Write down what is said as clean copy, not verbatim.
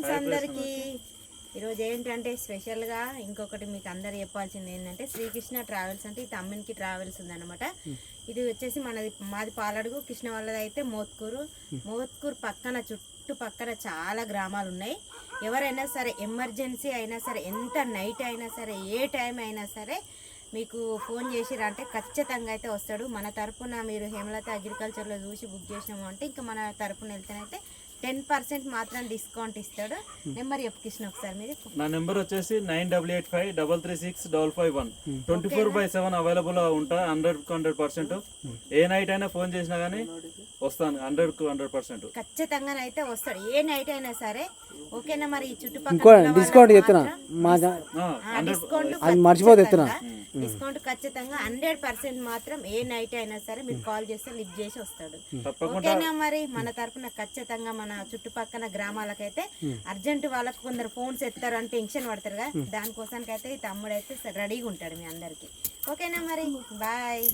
Friends అందరికి ఈరోజు ఏంటంటే స్పెషల్గా ఇంకొకటి మీకు అందరు చెప్పాల్సింది ఏంటంటే శ్రీకృష్ణ ట్రావెల్స్ అంటే ఈ తమ్మినికి ట్రావెల్స్ ఉందన్నమాట. ఇది వచ్చేసి మాది పాలడుగు, కృష్ణ వాళ్ళది అయితే మోత్కూరు పక్కన చుట్టుపక్కల చాలా గ్రామాలు ఉన్నాయి. ఎవరైనా సరే ఎమర్జెన్సీ అయినా సరే, ఎంత నైట్ అయినా సరే, ఏ టైం అయినా సరే మీకు ఫోన్ చేసిరంటే ఖచ్చితంగా అయితే వస్తాడు. మన తరపున మీరు హేమలత అగ్రికల్చర్లో చూసి బుక్ చేసినాము అంటే ఇంకా మన తరపున వెళ్తేనైతే 10% మాత్రం డిస్కౌంట్ ఇస్తాడు. నెంబర్ చెప్పు కృష్ణ ఒకసారి మీరు. నా నెంబర్ వచ్చేసి 9885336551. 24/7 అవైలబుల్ ఉంటా. 100% ఏ నైట్ అయినా ఫోన్ చేసినా గానీ వస్తాను. 100% ఖచ్చితంగానైతే వస్తాడు, ఏ నైట్ అయినా సరే. ఓకేనా? మరి ఈ చుట్టుపక్కల డిస్కౌంట్ ఎత్తున్నా డిస్కౌంట్ ఖచ్చితంగా 100% మాత్రం ఏ నైట్ అయినా సరే మీరు కాల్ చేస్తే లిఫ్ట్ చేసి వస్తాడు. ఓకేనా? మరి మన తరపున ఖచ్చితంగా మన చుట్టుపక్కల గ్రామాలకైతే అర్జెంట్ వాళ్ళకు కొందరు ఫోన్స్ ఎత్తారు అని టెన్షన్ పడతారు కదా, దానికోసానికైతే ఈ తమ్ముడు అయితే రెడీగా ఉంటాడు మీ అందరికి. ఓకేనా? మరి బాయ్.